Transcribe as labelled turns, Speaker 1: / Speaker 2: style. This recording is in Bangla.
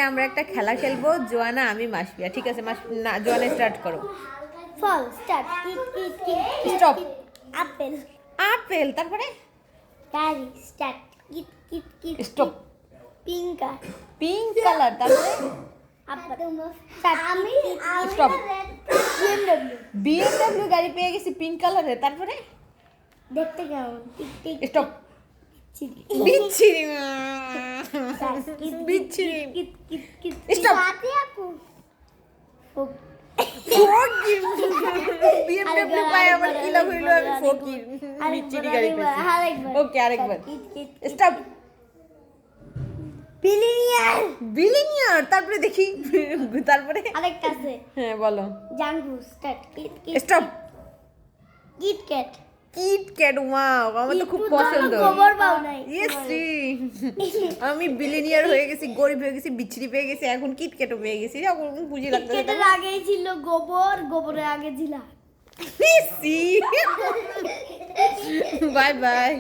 Speaker 1: আমরা একটা খেলা খেলবো, জোয়ানা আমি মাসপিয়া। ঠিক আছে না, জোয়ানা স্টার্ট করো।
Speaker 2: ফল স্টার্ট। কিট কিট কিট
Speaker 1: স্টপ।
Speaker 2: আপেল।
Speaker 1: আপেল, তারপরে
Speaker 2: গাড়ি স্টার্ট। কিট কিট কিট
Speaker 1: স্টপ।
Speaker 2: পিঙ্ক
Speaker 1: পিঙ্ক কালার, তারপরে
Speaker 2: আমি
Speaker 1: স্টপ।
Speaker 2: বিএমডব্লিউ।
Speaker 1: বিএমডব্লিউ গাড়ি পেয়ে গেছি পিঙ্ক কালারে, তারপরে
Speaker 2: দেখতে কেমন? Tick tick
Speaker 1: stop.
Speaker 2: চিড়ি
Speaker 1: বিচ্ছিরি বিচ্ছিরি
Speaker 2: কিট কিট কিট
Speaker 1: স্টপ।
Speaker 2: সাথে আপু
Speaker 1: বিএমডব্লিউ পায় আবার কি লাভ হইলো? আমি ফকির, বিচ্ছিরি গাড়ি পেয়েছি। ওকে, আরেকবার স্টপ।
Speaker 2: বিলিয়নিয়ার।
Speaker 1: বিলিনিয়ার, তারপরে দেখি তারপরে
Speaker 2: আরেকটা আছে।
Speaker 1: হ্যাঁ বলো।
Speaker 2: জাঙ্গু স্টার্ট। কিট কিট
Speaker 1: stop.
Speaker 2: KitKat.
Speaker 1: KitKat, wow, আমার তো খুব পছন্দ।
Speaker 2: খবর পাও নাই।
Speaker 1: ইয়েসি, আমি বিলিনিয়ার হয়ে গেছি, গরিব হয়ে গেছি, বিচ্ছিরি পেয়ে গেছি, এখন কিট ক্যাটও পেয়ে গেছি। এখন বুঝি লাগতেছে
Speaker 2: কিটক্যাটের আগেই ছিল গোবর, গোবরের আগে ছিল।
Speaker 1: Bye bye.